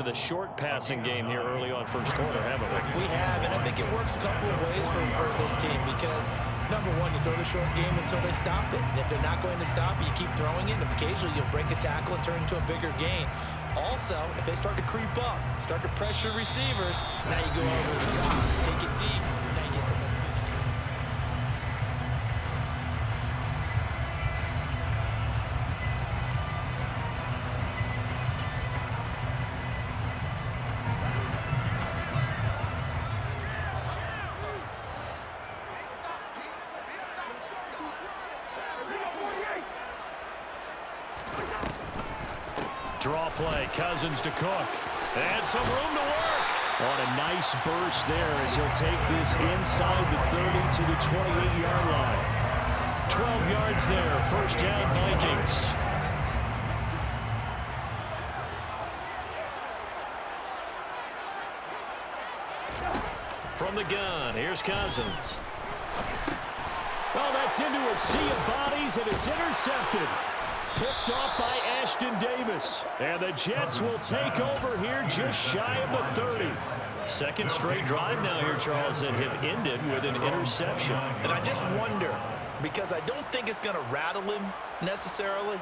The short passing game here early on first quarter, haven't we? We have, and I think it works a couple of ways for this team because, number one, you throw the short game until they stop it. And if they're not going to stop it, you keep throwing it, and occasionally you'll break a tackle and turn into a bigger gain. Also, if they start to creep up, start to pressure receivers, now you go over the top, take it deep, and now you get some of those big. Draw play, Cousins to Cook. And some room to work. On a nice burst there as he'll take this inside the 30 to the 28-yard line. 12 yards there, first down Vikings. From the gun, here's Cousins. Well, that's into a sea of bodies, and it's intercepted. Picked off by Ashton Davis. And the Jets will take over here just shy of the 30. Second straight drive now here, Charles, that have ended with an interception. And I just wonder, because I don't think it's going to rattle him necessarily,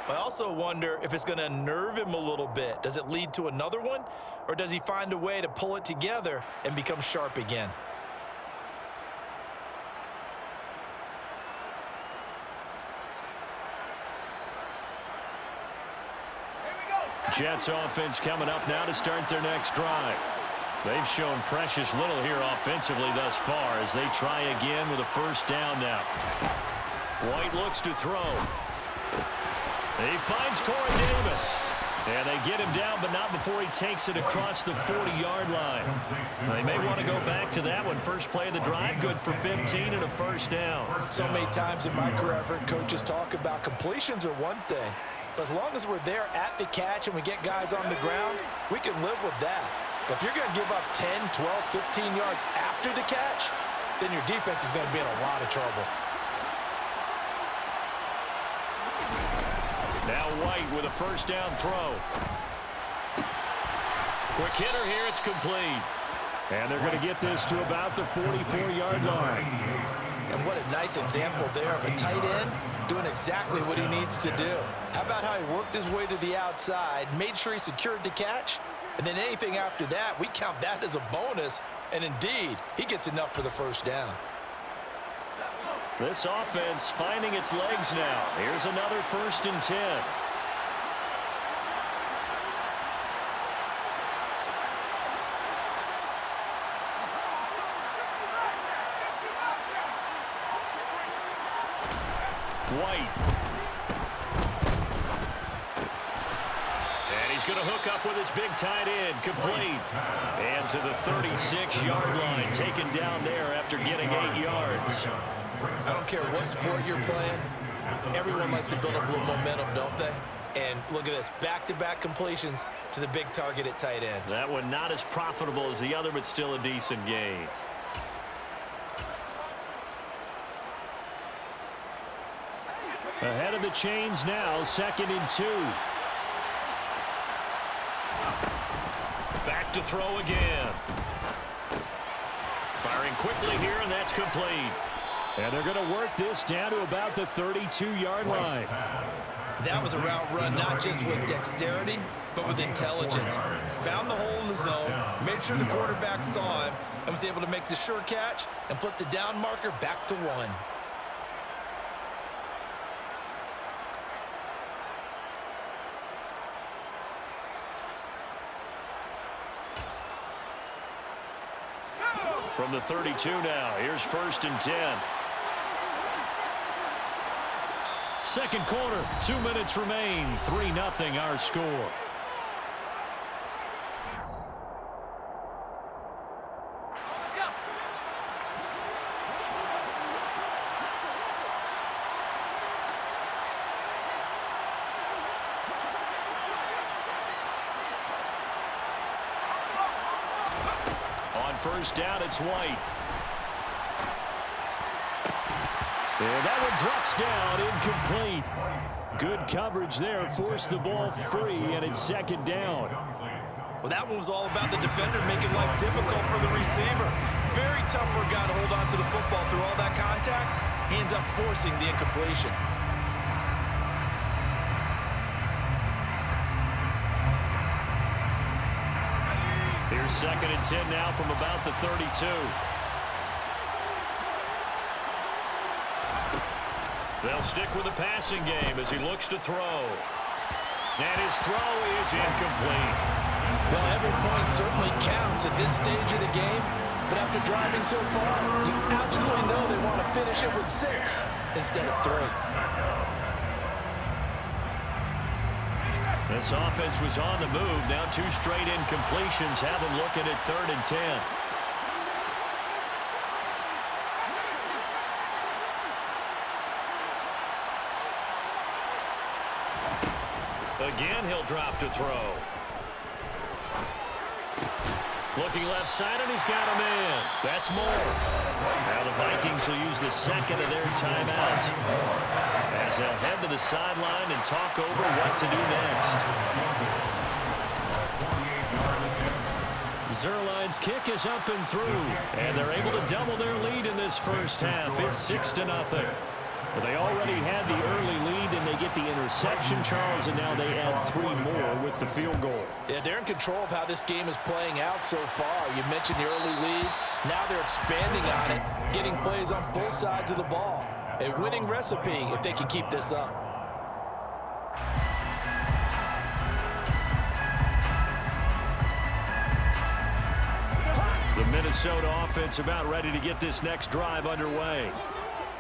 but I also wonder if it's going to unnerve him a little bit. Does it lead to another one, or does he find a way to pull it together and become sharp again? Jets offense coming up now to start their next drive. They've shown precious little here offensively thus far as they try again with a first down now. White looks to throw. He finds Corey Davis. And they get him down, but not before he takes it across the 40-yard line. They may want to go back to that one. First play of the drive, good for 15 and a first down. So many times in my career, I've heard coaches talk about completions are one thing. But as long as we're there at the catch and we get guys on the ground, we can live with that. But if you're going to give up 10, 12, 15 yards after the catch, then your defense is going to be in a lot of trouble. Now White with a first down throw. Quick hitter here, it's complete. And they're going to get this to about the 44-yard line. And what a nice example there of a tight end doing exactly what he needs to do. How about how he worked his way to the outside, made sure he secured the catch, and then anything after that, we count that as a bonus. And indeed, he gets enough for the first down. This offense finding its legs now. Here's another 1st and 10. White. And he's going to hook up with his big tight end, complete. And to the 36-yard line, taken down there after getting 8 yards. I don't care what sport you're playing. Everyone likes to build up a little momentum, don't they? And look at this, back-to-back completions to the big target at tight end. That one not as profitable as the other, but still a decent gain. Ahead of the chains now, 2nd and 2. Back to throw again. Firing quickly here, and that's complete. And they're going to work this down to about the 32-yard line. That was a route run not just with dexterity, but with intelligence. Found the hole in the zone, made sure the quarterback saw him, and was able to make the sure catch and flip the down marker back to 1. From the 32 now, here's 1st and 10. Second quarter, 2 minutes remain, 3-0 our score. First down, it's White. And that one drops down, incomplete. Good coverage there, forced the ball free, and it's 2nd down. Well, that one was all about the defender making life difficult for the receiver. Very tough for a guy to hold on to the football through all that contact. He ends up forcing the incompletion. Here's 2nd and 10 now from about the 32. They'll stick with the passing game as he looks to throw. And his throw is incomplete. Well, every point certainly counts at this stage of the game, but after driving so far, you absolutely know they want to finish it with 6 instead of 3. This offense was on the move. Now 2 straight incompletions have them looking at 3rd and 10. Again, he'll drop to throw. Looking left side, and he's got a man. That's more. Now the Vikings will use the 2nd of their timeouts as they'll head to the sideline and talk over what to do next. Zuerlein's kick is up and through, and they're able to double their lead in this first half. It's 6-0. But they already had the early lead, and they get the interception, Charles, and now they add 3 more with the field goal. Yeah, they're in control of how this game is playing out so far. You mentioned the early lead. Now they're expanding on it, getting plays on both sides of the ball. A winning recipe if they can keep this up. The Minnesota offense about ready to get this next drive underway.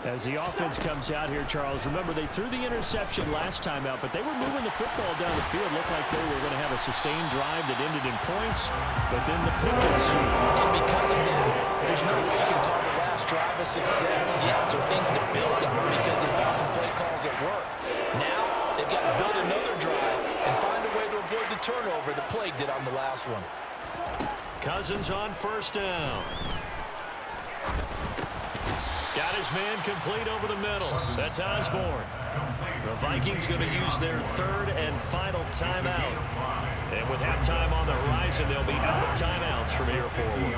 As the offense comes out here, Charles, remember they threw the interception last time out, but they were moving the football down the field. Looked like they were going to have a sustained drive that ended in points, but then the pick ensued. And because of that, there's no way you can call the last drive a success. Yes, there are things to build on because they've got some play calls at work. Now they've got to build another drive and find a way to avoid the turnover that plagued it on the last one. Cousins on 1st down. Got his man complete over the middle. That's Osborne. The Vikings going to use their 3rd and final timeout. And with halftime on the horizon, they'll be out of timeouts from here forward.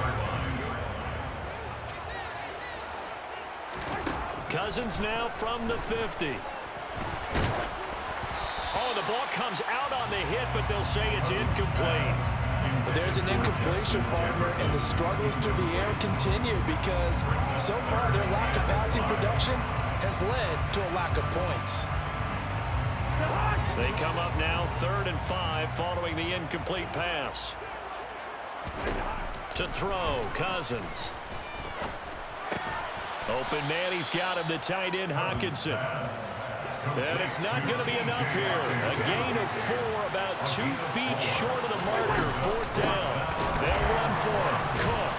Cousins now from the 50. Oh, the ball comes out on the hit, but they'll say it's incomplete. So there's an incompletion, partner, and the struggles through the air continue because so far their lack of passing production has led to a lack of points. They come up now 3rd and 5 following the incomplete pass. To throw, Cousins. Open man, he's got him, the tight end, Hockenson. And it's not going to be enough here. A gain of 4, about 2 feet short of the marker. 4th down. They'll run for him. Cook.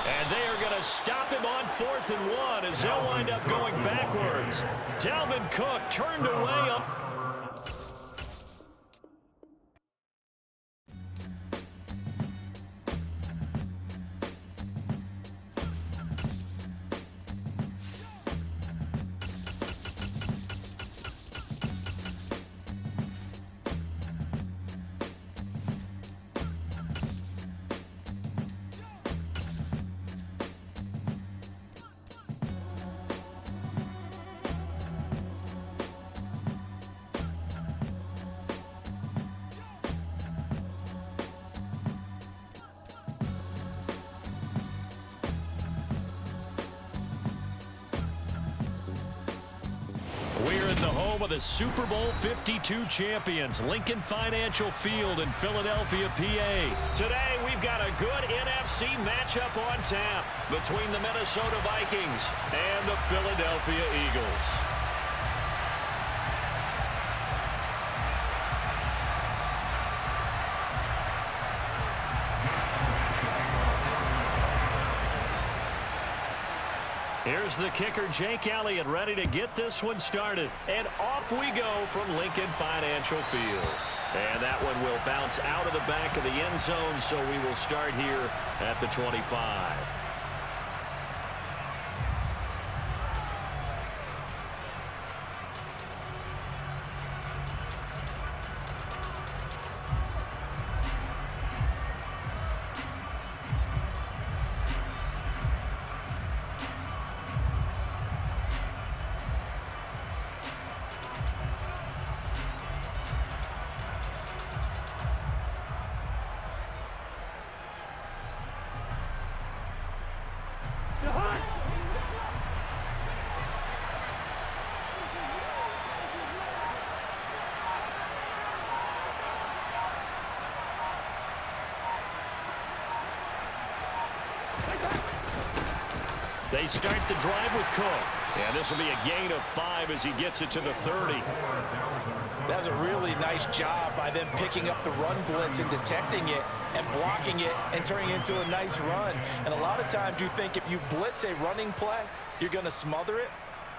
And they are going to stop him on 4th and 1 as they'll wind up going backwards. Dalvin Cook turned away up. We're in the home of the Super Bowl 52 champions, Lincoln Financial Field in Philadelphia, PA. Today, we've got a good NFC matchup on tap between the Minnesota Vikings and the Philadelphia Eagles. Here's the kicker, Jake Elliott, ready to get this one started. And off we go from Lincoln Financial Field. And that one will bounce out of the back of the end zone, so we will start here at the 25. They start the drive with Cook. And this will be a gain of 5 as he gets it to the 30. That's a really nice job by them picking up the run blitz and detecting it and blocking it and turning it into a nice run. And a lot of times you think if you blitz a running play, you're going to smother it.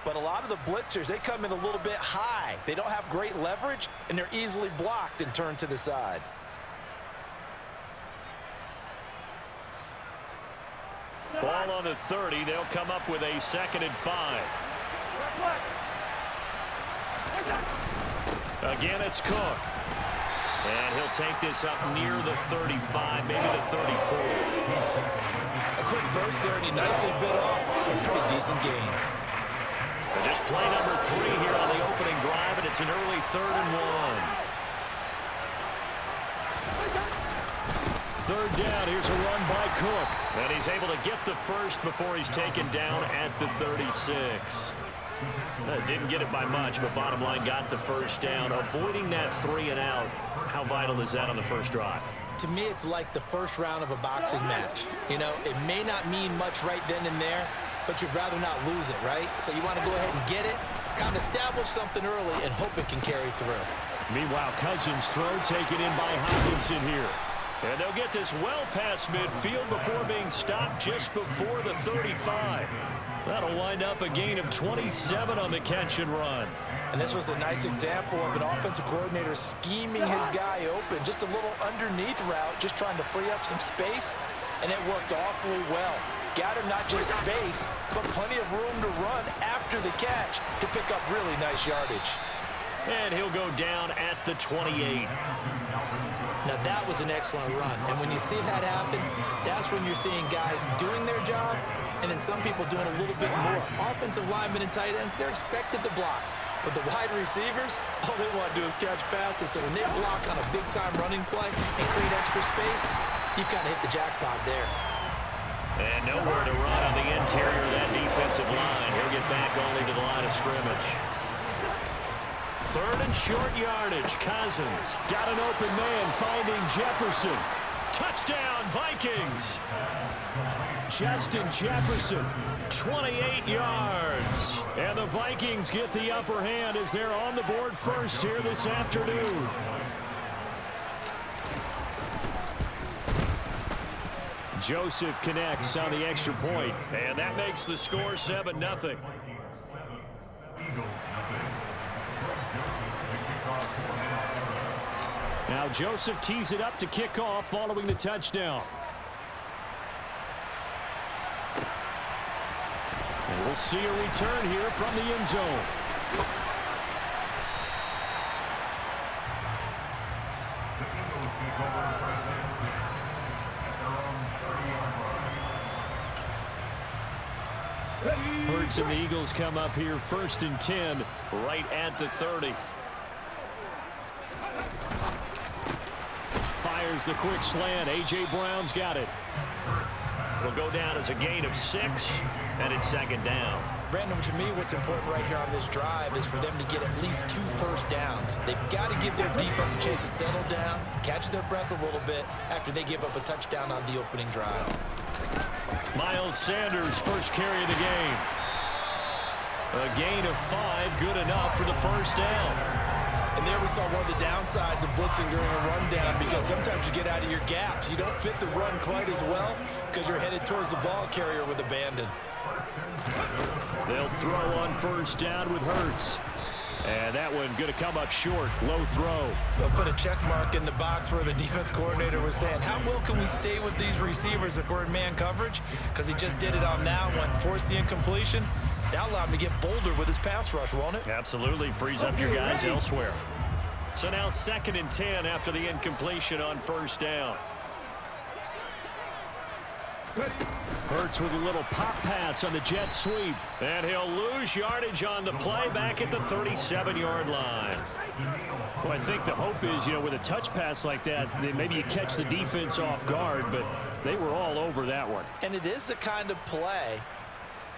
But a lot of the blitzers, they come in a little bit high. They don't have great leverage, and they're easily blocked and turned to the side. Ball on the 30. They'll come up with a 2nd and 5. Again, it's Cook. And he'll take this up near the 35, maybe the 34. A quick burst there, and he nicely bit off a pretty decent gain. And just play number 3 here on the opening drive, and it's an early 3rd and 1. 3rd down, here's a run by Cook. And he's able to get the first before he's taken down at the 36. Didn't get it by much, but bottom line got the first down. Avoiding that 3 and out, how vital is that on the first drive? To me, it's like the first round of a boxing match. You know, it may not mean much right then and there, but you'd rather not lose it, right? So you want to go ahead and get it, kind of establish something early, and hope it can carry through. Meanwhile, Cousins' throw taken in by Hockenson here. And they'll get this well past midfield before being stopped just before the 35. That'll wind up a gain of 27 on the catch and run. And this was a nice example of an offensive coordinator scheming his guy open. Just a little underneath route, just trying to free up some space, and it worked awfully well. Got him not just space, but plenty of room to run after the catch to pick up really nice yardage. And he'll go down at the 28. Now that was an excellent run, and when you see that happen, that's when you're seeing guys doing their job, and then some people doing a little bit more. Offensive linemen and tight ends, they're expected to block. But the wide receivers, all they want to do is catch passes. So when they block on a big-time running play and create extra space, you've kind of hit the jackpot there. And nowhere to run on the interior of that defensive line. He'll get back only to the line of scrimmage. 3rd and short yardage. Cousins got an open man finding Jefferson. Touchdown, Vikings. Justin Jefferson, 28 yards. And the Vikings get the upper hand as they're on the board first here this afternoon. Joseph connects on the extra point, and that makes the score 7-0. Now Joseph tees it up to kick off following the touchdown. And we'll see a return here from the end zone. Hurts and the Eagles come up here 1st and 10 right at the 30. Fires the quick slant. A.J. Brown's got it. It'll go down as a gain of 6, and it's 2nd down. Brandon, to me, what's important right here on this drive is for them to get at least 2 first downs. They've got to give their defense a chance to settle down, catch their breath a little bit after they give up a touchdown on the opening drive. Miles Sanders, first carry of the game. A gain of 5, good enough for the first down. And there we saw one of the downsides of blitzing during a rundown, because sometimes you get out of your gaps. You don't fit the run quite as well because you're headed towards the ball carrier with abandon. They'll throw on first down with Hurts. And that one going to come up short. Low throw. They'll put a check mark in the box where the defense coordinator was saying, how well can we stay with these receivers if we're in man coverage? Because he just did it on that one. Force the incompletion. That'll allow him to get bolder with his pass rush, won't it? Absolutely. Frees up your guys elsewhere. So now 2nd and 10 after the incompletion on first down. Hurts with a little pop pass on the jet sweep. And he'll lose yardage on the play back at the 37-yard line. Well, I think the hope is, with a touch pass like that, maybe you catch the defense off guard, but they were all over that one. And it is the kind of play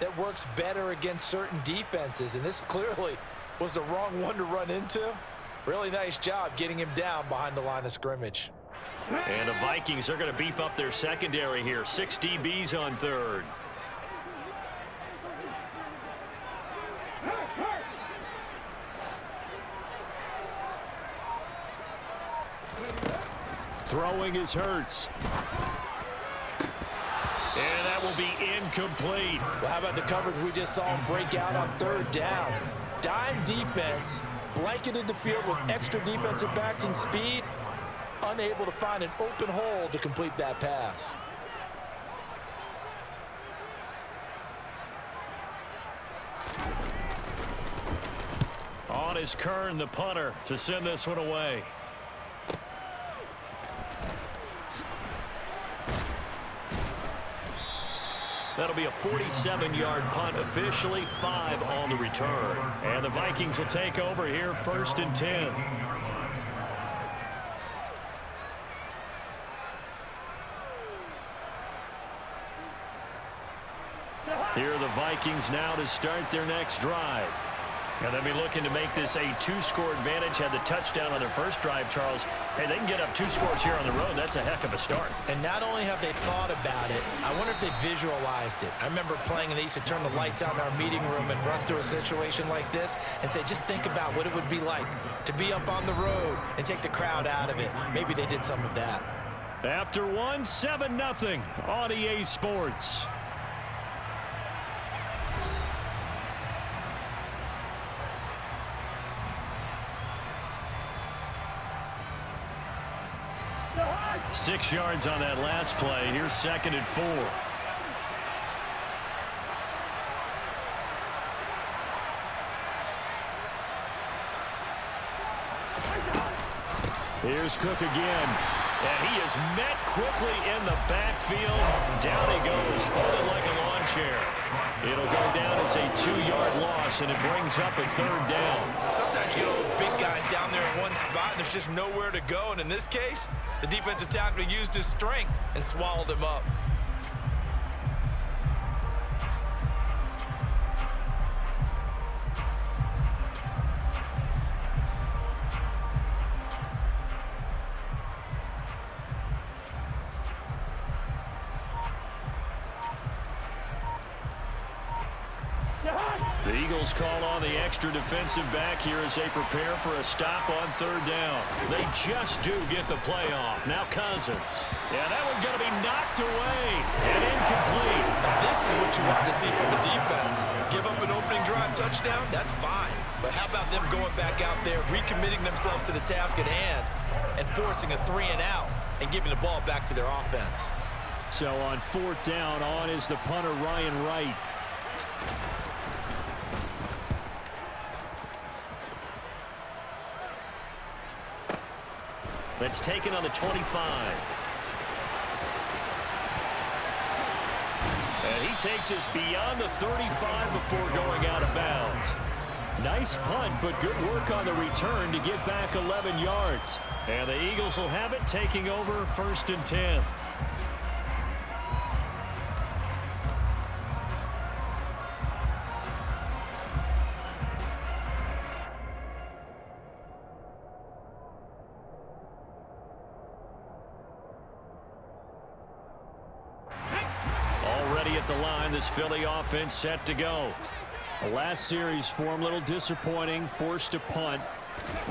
that works better against certain defenses, and this clearly was the wrong one to run into. Really nice job getting him down behind the line of scrimmage. And the Vikings are going to beef up their secondary here. 6 DBs on third. Throwing is Hurts. And that will be incomplete. Well, how about the coverage we just saw him break out on third down? Dime defense, blanketed the field with extra defensive backs and speed, unable to find an open hole to complete that pass. On is Kern, the punter, to send this one away. That'll be a 47-yard punt, officially 5 on the return. And the Vikings will take over here, 1st and 10. Here are the Vikings now to start their next drive. And they'll be looking to make this a 2-score advantage. Had the touchdown on their first drive, Charles. Hey, they can get up 2 scores here on the road. That's a heck of a start. And not only have they thought about it, I wonder if they visualized it. I remember playing and they used to turn the lights out in our meeting room and run through a situation like this and say, just think about what it would be like to be up on the road and take the crowd out of it. Maybe they did some of that. After 1, 7-0 on EA Sports. Six yards on that last play. Here's 2nd and 4. Here's Cook again. And he is met quickly in the backfield. Down he goes, folded like a lawn chair. It'll go down as a 2-yard loss, and it brings up a 3rd down. Sometimes you get all those big guys down there in one spot, and there's just nowhere to go. And in this case, the defensive tackle used his strength and swallowed him up. The Eagles call on the extra defensive back here as they prepare for a stop on 3rd down. They just do get the play off. Now Cousins. Yeah, that one's going to be knocked away and incomplete. Now this is what you want to see from a defense. Give up an opening drive touchdown, that's fine. But how about them going back out there, recommitting themselves to the task at hand, and forcing a 3-and-out and giving the ball back to their offense. So on 4th down, on is the punter, Ryan Wright. That's taken on the 25. And he takes us beyond the 35 before going out of bounds. Nice punt, but good work on the return to get back 11 yards. And the Eagles will have it, taking over 1st and 10. At the line, this Philly offense set to go. The last series for them, a little disappointing, forced to punt.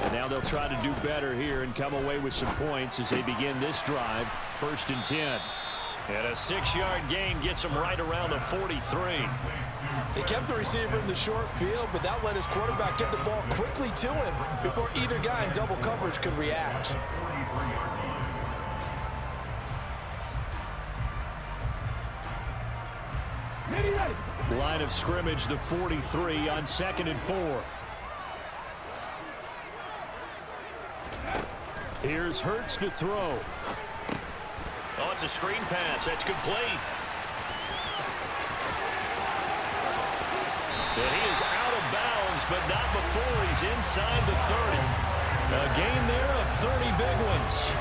And now they'll try to do better here and come away with some points as they begin this drive, 1st and 10. And a 6-yard gain gets them right around the 43. They kept the receiver in the short field, but that let his quarterback get the ball quickly to him before either guy in double coverage could react. Line of scrimmage, the 43 on 2nd and 4. Here's Hurts to throw. Oh, it's a screen pass. That's complete. And he is out of bounds, but not before he's inside the 30. A gain there of 30 big ones.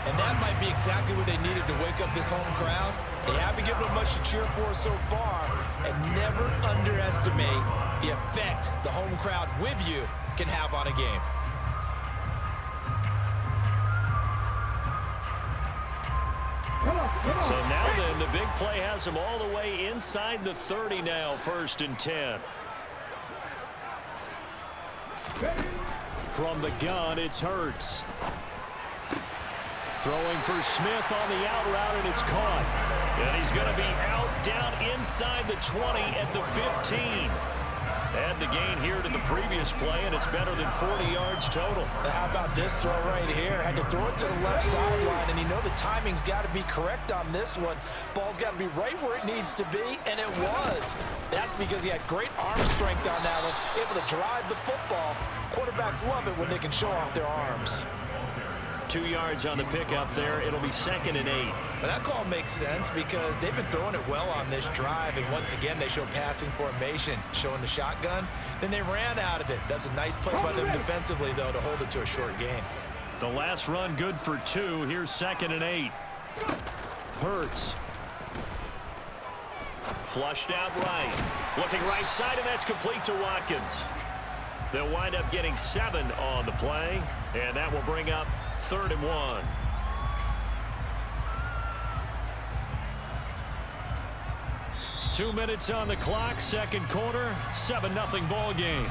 And that might be exactly what they needed to wake up this home crowd. They haven't given them much to cheer for so far, and never underestimate the effect the home crowd with you can have on a game. So now then, the big play has him all the way inside the 30 now, 1st and 10. From the gun, it's Hurts. Throwing for Smith on the out route, and it's caught. And he's going to be out down inside the 20 at the 15. Add the gain here to the previous play, and it's better than 40 yards total. How about this throw right here? Had to throw it to the left sideline, and you know the timing's got to be correct on this one. Ball's got to be right where it needs to be, and it was. That's because he had great arm strength on that one, able to drive the football. Quarterbacks love it when they can show off their arms. 2 yards on the pickup there. It'll be 2nd and 8. But that call makes sense because they've been throwing it well on this drive, and once again they show passing formation, showing the shotgun. Then they ran out of it. That's a nice play by them defensively, though, to hold it to a short gain. The last run good for 2. Here's 2nd and 8. Hurts. Flushed out right. Looking right side, and that's complete to Watkins. They'll wind up getting 7 on the play, and that will bring up 3rd and 1. Two minutes on the clock, second quarter, 7-0 ball game.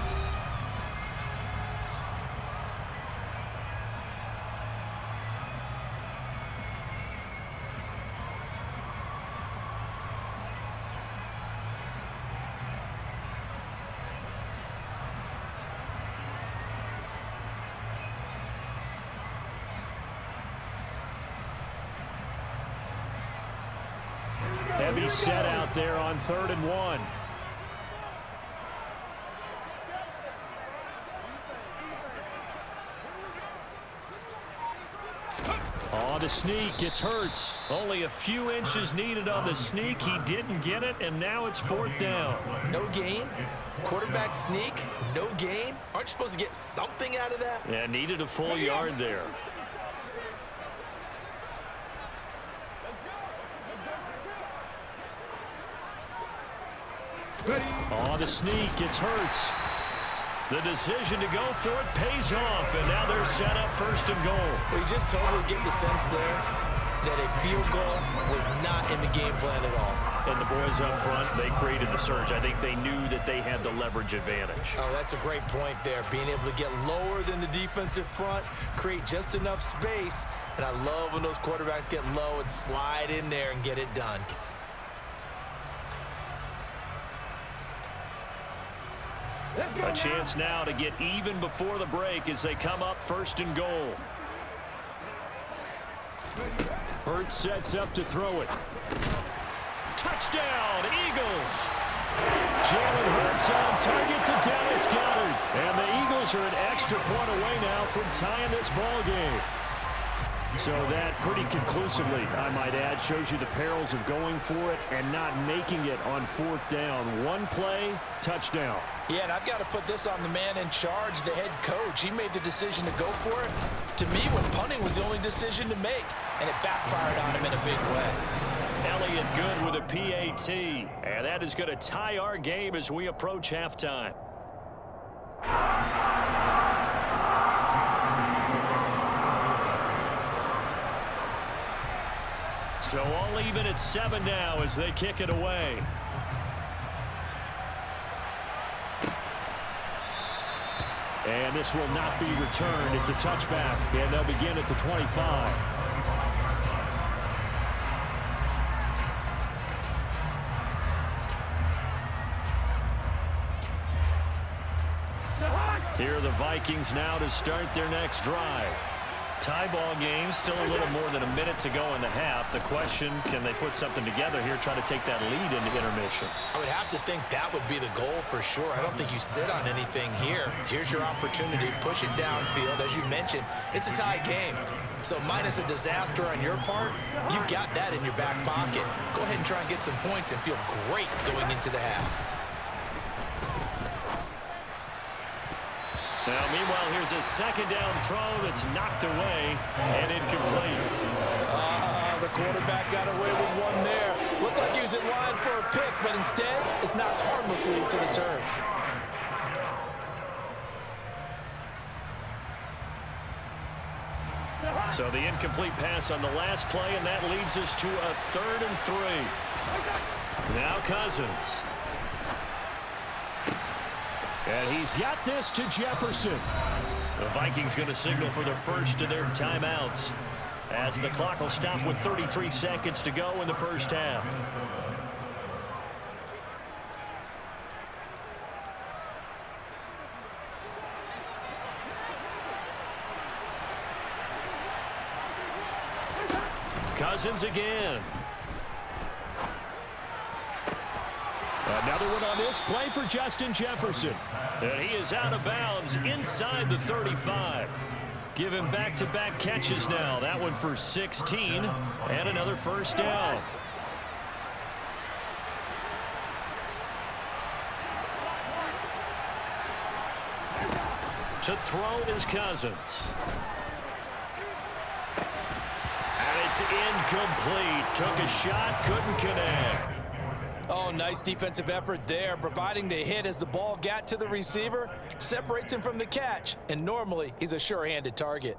Heavy set out there on 3rd and 1. On the sneak, it's Hurts. Only a few inches needed on the sneak. He didn't get it, and now it's 4th down. No gain? Quarterback sneak? No gain? Aren't you supposed to get something out of that? Yeah, needed a full yard there. On the sneak, it's Hurts. The decision to go for it pays off, and now they're set up 1st and goal. Well, you just totally get the sense there that a field goal was not in the game plan at all. And the boys up front, they created the surge. I think they knew that they had the leverage advantage. Oh, that's a great point there. Being able to get lower than the defensive front, create just enough space. And I love when those quarterbacks get low and slide in there and get it done. A chance now to get even before the break as they come up 1st and goal. Hurts sets up to throw it. Touchdown, Eagles! Jalen Hurts on target to Dallas Goedert. And the Eagles are an extra point away now from tying this ball game. So that pretty conclusively, I might add, shows you the perils of going for it and not making it on 4th down. One play, touchdown. Yeah, and I've got to put this on the man in charge, the head coach. He made the decision to go for it. To me, when punting was the only decision to make, and it backfired on him in a big way. Elliott good with a PAT, and that is going to tie our game as we approach halftime. So all even at 7 now as they kick it away. And this will not be returned. It's a touchback, and they'll begin at the 25. Here are the Vikings now to start their next drive. Tie ball game, still a little more than a minute to go in the half. The question, can they put something together here, try to take that lead into intermission? I would have to think that would be the goal for sure. I don't think you sit on anything here. Here's your opportunity. Push it downfield. As you mentioned, it's a tie game. So minus a disaster on your part, you've got that in your back pocket. Go ahead and try and get some points and feel great going into the half. Now, meanwhile, here's a 2nd down throw that's knocked away and incomplete. The quarterback got away with one there. Looked like he was in line for a pick, but instead, it's knocked harmlessly to the turf. So the incomplete pass on the last play, and that leads us to a 3rd and 3. Now Cousins. And he's got this to Jefferson. The Vikings going to signal for the first of their timeouts as the clock will stop with 33 seconds to go in the first half. Cousins again. Another one on this play for Justin Jefferson. And he is out of bounds inside the 35. Give him back-to-back catches now. That one for 16 and another first down. To throw is Cousins. And it's incomplete. Took a shot, couldn't connect. Oh, nice defensive effort there, providing the hit as the ball got to the receiver, separates him from the catch, and normally he's a sure-handed target.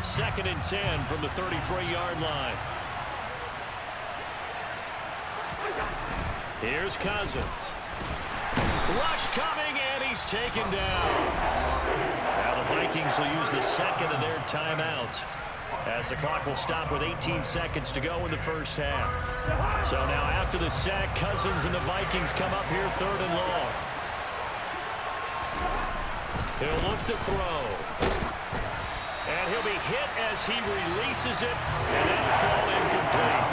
2nd and 10 from the 33-yard line. Here's Cousins. Rush coming, and he's taken down. Now the Vikings will use the second of their timeouts as the clock will stop with 18 seconds to go in the first half. So now after the sack, Cousins and the Vikings come up here 3rd and long. He'll look to throw. And he'll be hit as he releases it, and that'll fall incomplete.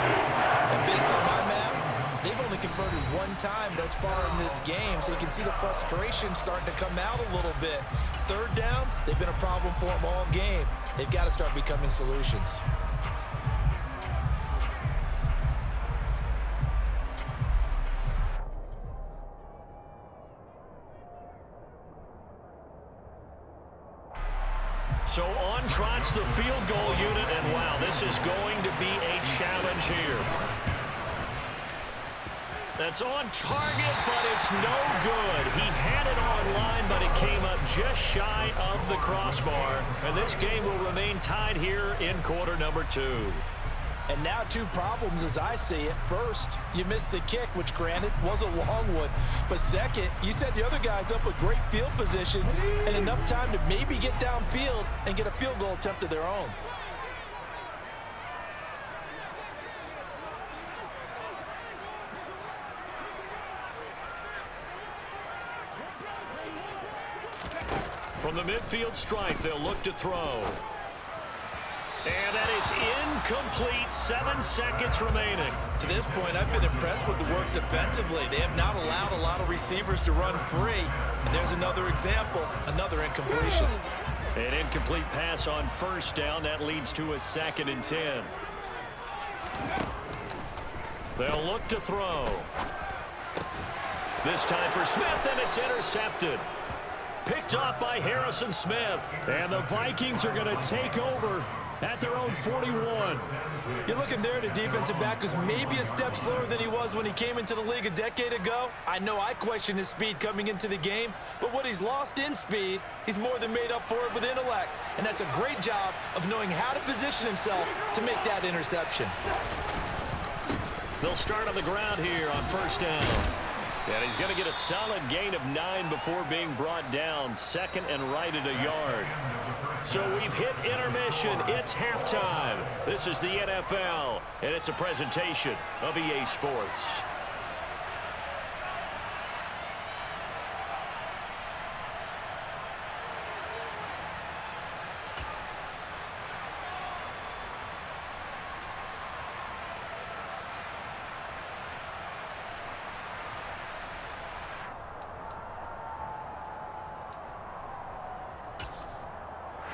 And based on my math, they've only converted one time thus far in this game, so you can see the frustration starting to come out a little bit. 3rd downs, they've been a problem for them all game. They've got to start becoming solutions. So on trots the field goal unit, and wow, this is going to be a challenge here. That's on target, but it's no good. He had it on line, but it came up just shy of the crossbar. And this game will remain tied here in quarter number 2. And now 2 problems as I see it. First, you missed the kick, which granted was a long one. But second, you set the other guys up with great field position and enough time to maybe get downfield and get a field goal attempt of their own. From the midfield stripe, they'll look to throw. And that is incomplete. 7 seconds remaining. To this point, I've been impressed with the work defensively. They have not allowed a lot of receivers to run free. And there's another example, another incompletion. An incomplete pass on 1st down. That leads to a 2nd and 10. They'll look to throw. This time for Smith, and it's intercepted. Picked off by Harrison Smith. And the Vikings are going to take over at their own 41. You're looking there at a defensive back who's maybe a step slower than he was when he came into the league a decade ago. I know I questioned his speed coming into the game, but what he's lost in speed, he's more than made up for it with intellect. And that's a great job of knowing how to position himself to make that interception. They'll start on the ground here on 1st down. And he's going to get a solid gain of 9 before being brought down. 2nd and right at a yard. So we've hit intermission. It's halftime. This is the NFL, and it's a presentation of EA Sports.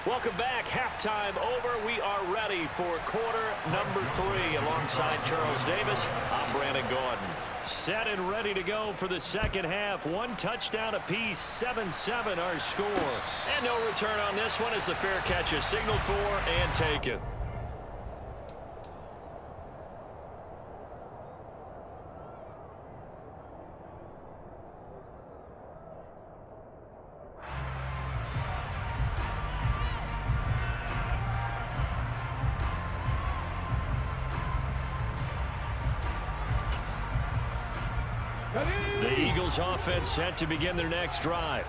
Welcome back. Halftime over. We are ready for quarter number 3. Alongside Charles Davis, I'm Brandon Gordon. Set and ready to go for the second half. 1 touchdown apiece, 7-7 our score. And no return on this one as the fair catch is signaled for and taken. The Eagles offense set to begin their next drive.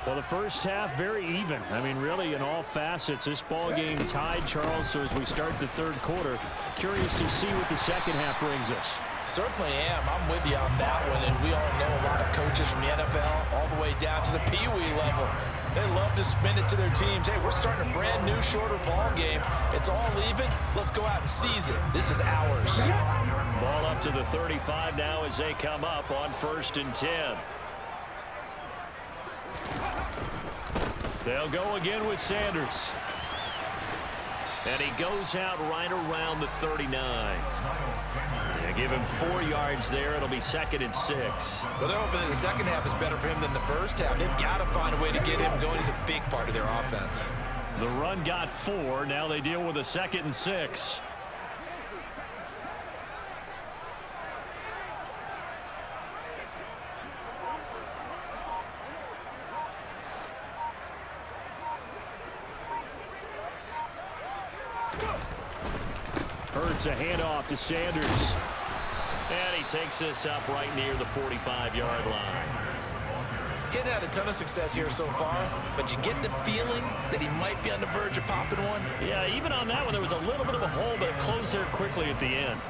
Well, the first half, very even. I mean, really, in all facets, this ball game tied, Charles. So as we start the third quarter, curious to see what the second half brings us. Certainly am. I'm with you on that one, and we all know a lot of coaches from the NFL all the way down to the Pee-wee level. They love to spin it to their teams. Hey, we're starting a brand new, shorter ball game. It's all even. Let's go out and seize it. This is ours. Ball up to the 35 now as they come up on 1st and 10. They'll go again with Sanders. And he goes out right around the 39. They give him 4 yards there. It'll be 2nd and 6. Well, they're hoping that the second half is better for him than the first half. They've got to find a way to get him going. He's a big part of their offense. The run got 4. Now they deal with a 2nd and 6. Hurts a handoff to Sanders. And he takes this up right near the 45-yard line. Getting had a ton of success here so far, but you get the feeling that he might be on the verge of popping one. Yeah, even on that one, there was a little bit of a hole, but it closed there quickly at the end.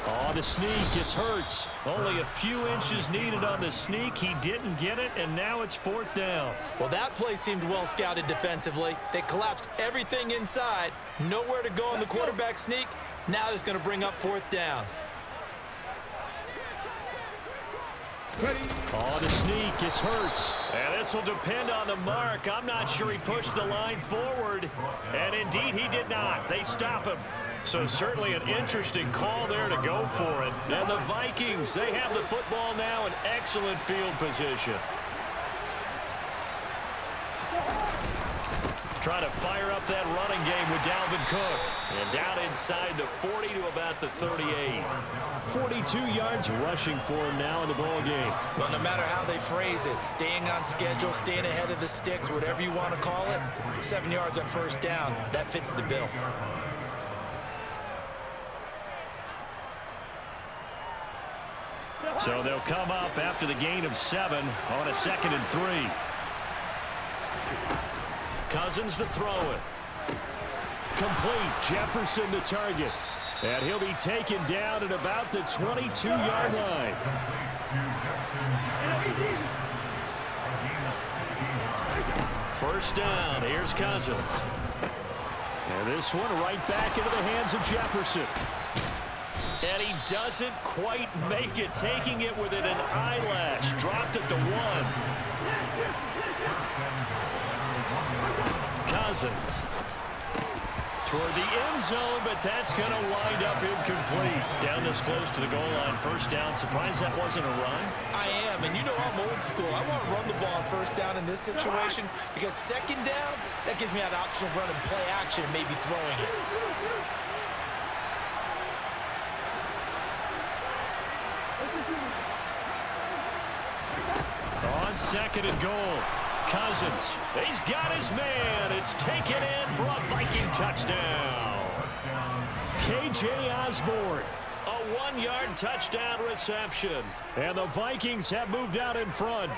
Oh, the sneak. It's Hurts. Only a few inches needed on the sneak. He didn't get it, and now it's 4th down. Well, that play seemed well scouted defensively. They collapsed everything inside. Nowhere to go on the quarterback sneak. Now it's going to bring up 4th down. Oh, the sneak. It's Hurts. And this will depend on the mark. I'm not sure he pushed the line forward. And indeed, he did not. They stop him. So certainly an interesting call there to go for it. And the Vikings, they have the football now in excellent field position. Trying to fire up that running game with Dalvin Cook. And down inside the 40 to about the 38. 42 yards rushing for him now in the ball game. Well, no matter how they phrase it, staying on schedule, staying ahead of the sticks, whatever you want to call it, 7 yards on 1st down, that fits the bill. So they'll come up after the gain of 7 on a 2nd and 3. Cousins to throw it. Complete. Jefferson to target. And he'll be taken down at about the 22-yard line. First down. Here's Cousins. And this one right back into the hands of Jefferson. And he doesn't quite make it, taking it within an eyelash. Dropped at the 1. Cousins toward the end zone, but that's going to wind up incomplete. Down this close to the goal line. First down. Surprised that wasn't a run. I am, and you know I'm old school. I want to run the ball on 1st down in this situation because 2nd down, that gives me an option of running play action and maybe throwing it. On 2nd and goal. Cousins. He's got his man. It's taken in for a Viking touchdown. K.J. Osborne. A 1-yard touchdown reception. And the Vikings have moved out in front.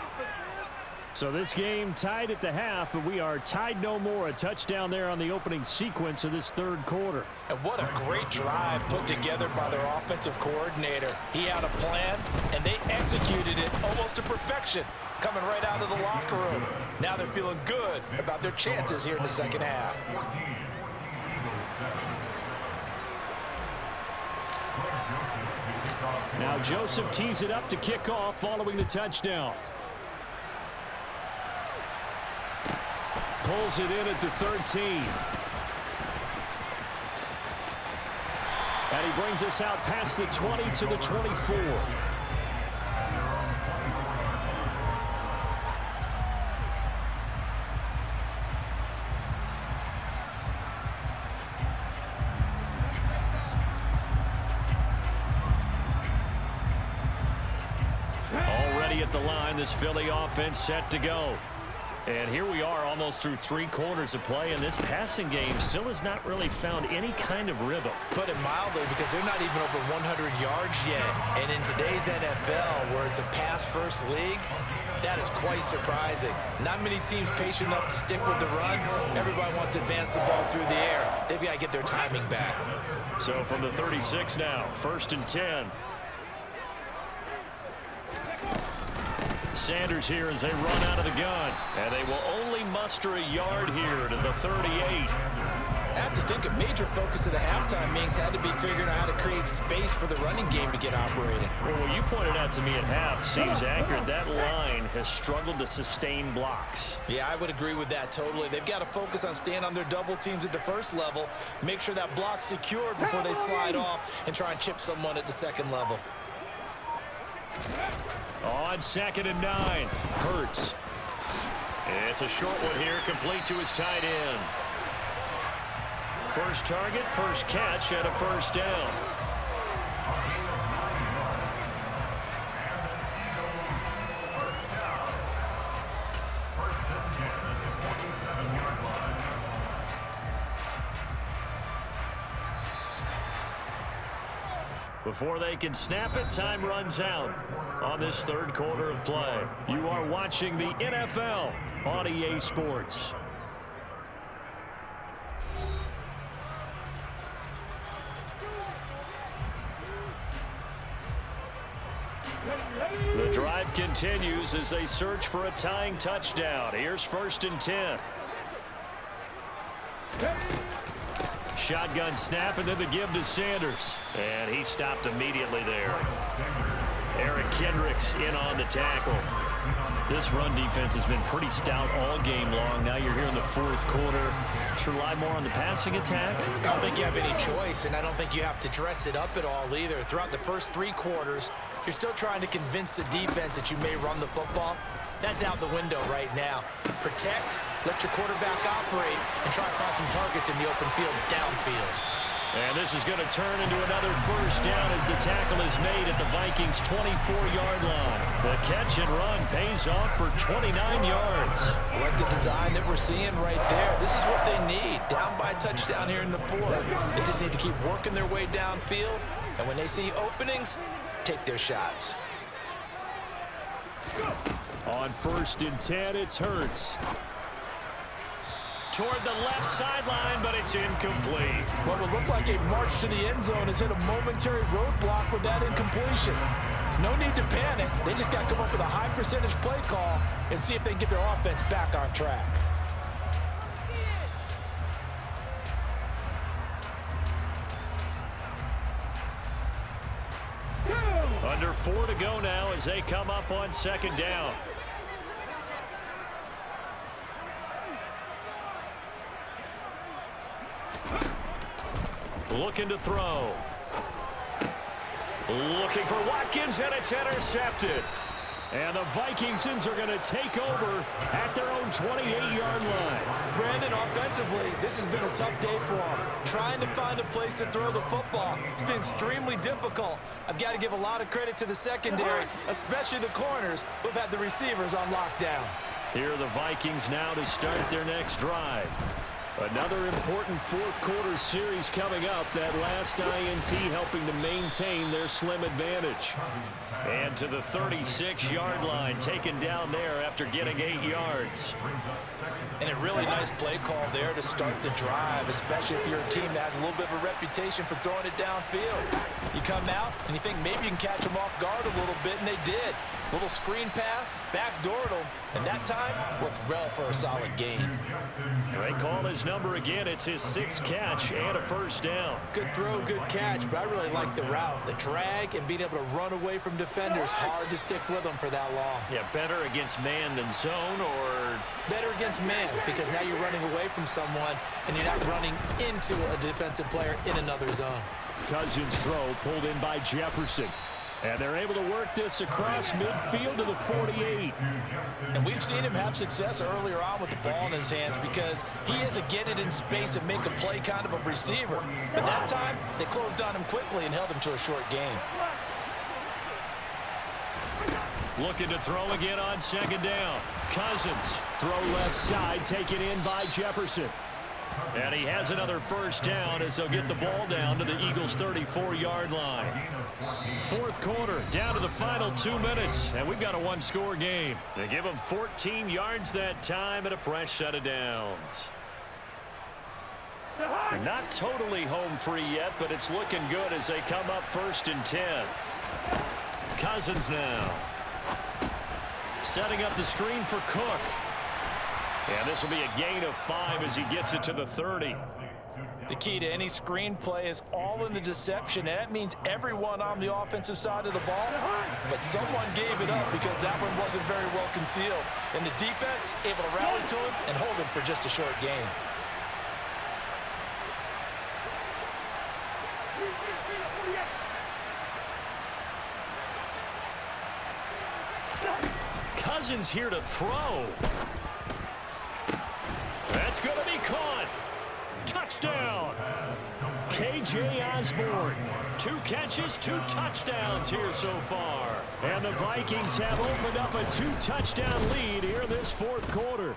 So this game tied at the half, but we are tied no more. A touchdown there on the opening sequence of this 3rd quarter. And what a great drive put together by their offensive coordinator. He had a plan, and they executed it almost to perfection, coming right out of the locker room. Now they're feeling good about their chances here in the second half. Now Joseph tees it up to kick off following the touchdown. Pulls it in at the 13. And he brings us out past the 20 to the 24. at the line. This Philly offense set to go. And here we are almost through 3 quarters of play, and this passing game still has not really found any kind of rhythm. Put it mildly, because they're not even over 100 yards yet. And in today's NFL, where it's a pass-first league, that is quite surprising. Not many teams patient enough to stick with the run. Everybody wants to advance the ball through the air. They've got to get their timing back. So from the 36 now, 1st and 10. Sanders here as they run out of the gun. And they will only muster a yard here to the 38. I have to think a major focus of the halftime meetings had to be figuring out how to create space for the running game to get operating. Well, what you pointed out to me at half seems accurate. That line has struggled to sustain blocks. Yeah, I would agree with that totally. They've got to focus on staying on their double teams at the first level, make sure that block's secured before they slide off and try and chip someone at the second level. On 2nd and 9, Hurts. It's a short one here, complete to his tight end. First target, first catch, and a first down. Before they can snap it, time runs out on this 3rd quarter of play. You are watching the NFL on EA Sports. The drive continues as they search for a tying touchdown. Here's 1st and 10. Shotgun snap, and then the give to Sanders. And he stopped immediately there. Eric Kendricks in on the tackle. This run defense has been pretty stout all game long. Now you're here in the 4th quarter. Should rely more on the passing attack? I don't think you have any choice, and I don't think you have to dress it up at all either. Throughout the first 3 quarters, you're still trying to convince the defense that you may run the football. That's out the window right now. Protect, let your quarterback operate, and try to find some targets in the open field downfield. And this is going to turn into another first down as the tackle is made at the Vikings' 24-yard line. The catch and run pays off for 29 yards. I like the design that we're seeing right there. This is what they need. Down by a touchdown here in the 4th. They just need to keep working their way downfield. And when they see openings, take their shots. On 1st and 10, it's Hurts. Toward the left sideline, but it's incomplete. What would look like a march to the end zone has hit a momentary roadblock with that incompletion. No need to panic. They just got to come up with a high percentage play call and see if they can get their offense back on track. Under 4 to go now as they come up on 2nd down. Looking to throw. Looking for Watkins, and it's intercepted. And the Vikingsons are going to take over at their own 28-yard line. Brandon, offensively, this has been a tough day for them. Trying to find a place to throw the football. It's been extremely difficult. I've got to give a lot of credit to the secondary, especially the corners who've had the receivers on lockdown. Here are the Vikings now to start their next drive. Another important 4th quarter series coming up. That last INT helping to maintain their slim advantage. And to the 36-yard line, taken down there after getting 8 yards. And a really nice play call there to start the drive, especially if you're a team that has a little bit of a reputation for throwing it downfield. You come out and you think maybe you can catch them off guard a little bit, and they did. Little screen pass, backdoored them, and that time worked well for a solid gain. They call his number again. It's his 6th catch and a first down. Good throw, good catch, but I really like the route. The drag and being able to run away from defenders, hard to stick with them for that long. Yeah, better against man than zone, or? Better against man, because now you're running away from someone and you're not running into a defensive player in another zone. Cousins' throw pulled in by Jefferson. And they're able to work this across midfield to the 48. And we've seen him have success earlier on with the ball in his hands because he is a get it in space and make a play kind of a receiver. But that time, they closed on him quickly and held him to a short gain. Looking to throw again on second down. Cousins. Throw left side, taken in by Jefferson. And he has another first down as they'll get the ball down to the Eagles' 34-yard line. Fourth quarter, down to the final 2 minutes, and we've got a one-score game. They give them 14 yards that time and a fresh set of downs. Not totally home free yet, but it's looking good as they come up 1st and 10. Cousins now. Setting up the screen for Cook. And this will be a gain of 5 as he gets it to the 30. The key to any screen play is all in the deception, and that means everyone on the offensive side of the ball, but someone gave it up because that one wasn't very well concealed. And the defense able to rally to him and hold him for just a short gain. Cousins here to throw. That's going to be caught. Touchdown. K.J. Osborne. 2 catches, 2 touchdowns here so far. And the Vikings have opened up a 2-touchdown lead here this fourth quarter.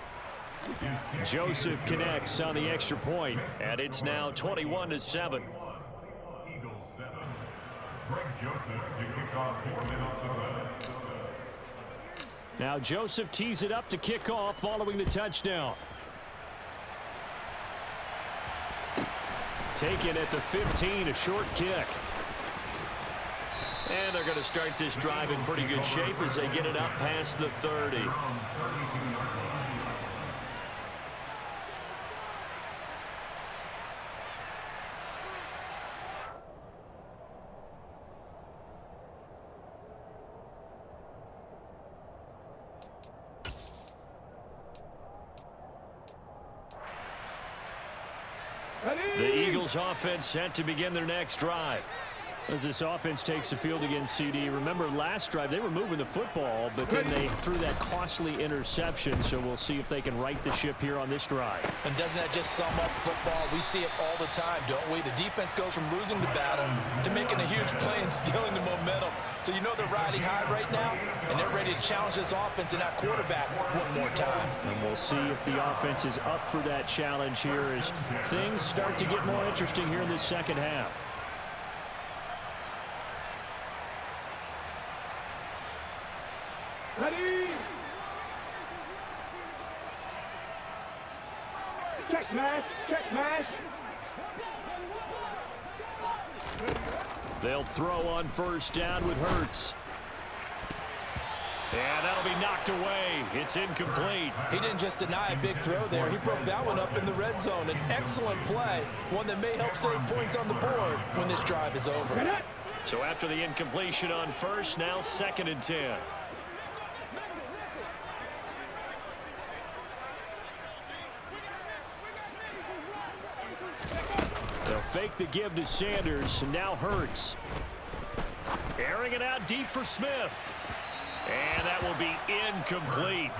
Joseph connects on the extra point. And it's now 21-7. Eagles 7. Greg Joseph to kick off for Minnesota. Now Joseph tees it up to kick off following the touchdown. Taken at the 15, a short kick. And they're going to start this drive in pretty good shape as they get it up past the 30. The Eagles offense set to begin their next drive. As this offense takes the field against CD, remember last drive they were moving the football, but then they threw that costly interception, so we'll see if they can right the ship here on this drive. And doesn't that just sum up football? We see it all the time, don't we? The defense goes from losing the battle to making a huge play and stealing the momentum. So you know they're riding high right now, and they're ready to challenge this offense and that quarterback one more time. And we'll see if the offense is up for that challenge here as things start to get more interesting here in this second half. Ready? Check match, check match. They'll throw on first down with Hurts. And that'll be knocked away. It's incomplete. He didn't just deny a big throw there. He broke that one up in the red zone. An excellent play, one that may help save points on the board when this drive is over. So after the incompletion on first, now 2nd and 10. They'll fake the give to Sanders, and now Hurts. Airing it out deep for Smith. And that will be incomplete.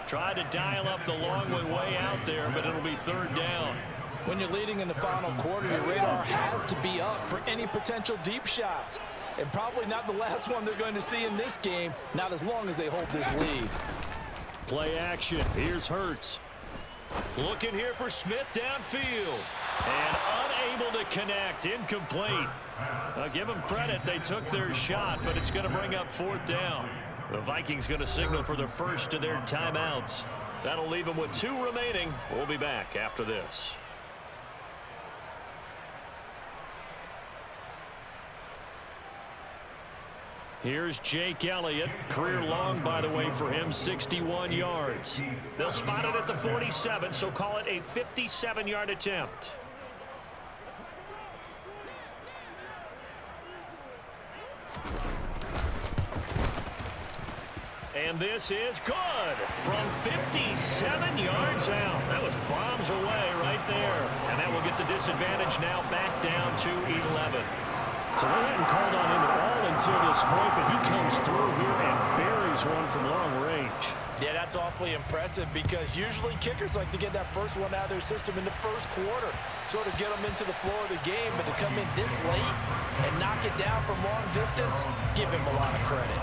Tried to dial up the long way out there, but it'll be 3rd down. When you're leading in the final quarter, your radar has to be up for any potential deep shots. And probably not the last one they're going to see in this game, not as long as they hold this lead. Play action. Here's Hurts. Looking here for Smith downfield. And unable to connect. Incomplete. I'll give them credit. They took their shot, but it's going to bring up 4th down. The Vikings going to signal for the first of their timeouts. That'll leave them with 2 remaining. We'll be back after this. Here's Jake Elliott. Career long, by the way, for him, 61 yards. They'll spot it at the 47, so call it a 57-yard attempt. And this is good from 57 yards out. That was bombs away right there. And that will get the disadvantage now back down to 11. So they hadn't called on him at all until this point, but he comes through here and buries one from long range. Yeah, that's awfully impressive because usually kickers like to get that first one out of their system in the first quarter, sort of get them into the flow of the game, but to come in this late and knock it down from long distance, give him a lot of credit.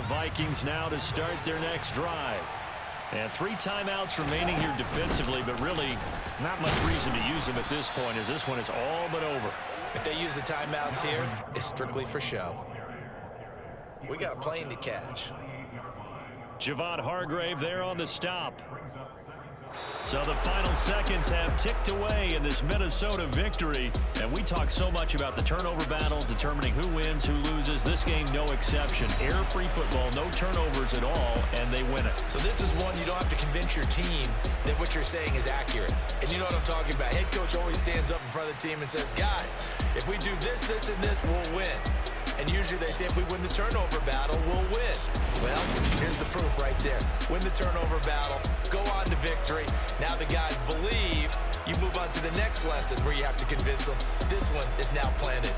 Vikings now to start their next drive. And 3 timeouts remaining here defensively, but really not much reason to use them at this point, as this one is all but over. If they use the timeouts here, it's strictly for show. We got a plane to catch. Javon Hargrave there on the stop. So the final seconds have ticked away in this Minnesota victory. And we talk so much about the turnover battle, determining who wins, who loses. This game, no exception. Error-free football, no turnovers at all, and they win it. So this is one you don't have to convince your team that what you're saying is accurate. And you know what I'm talking about. Head coach always stands up in front of the team and says, guys, if we do this, this, and this, we'll win. And usually they say if we win the turnover battle, we'll win. Well, here's the proof right there. Win the turnover battle, go on to victory. Now the guys believe. You move on to the next lesson where you have to convince them this one is now planted.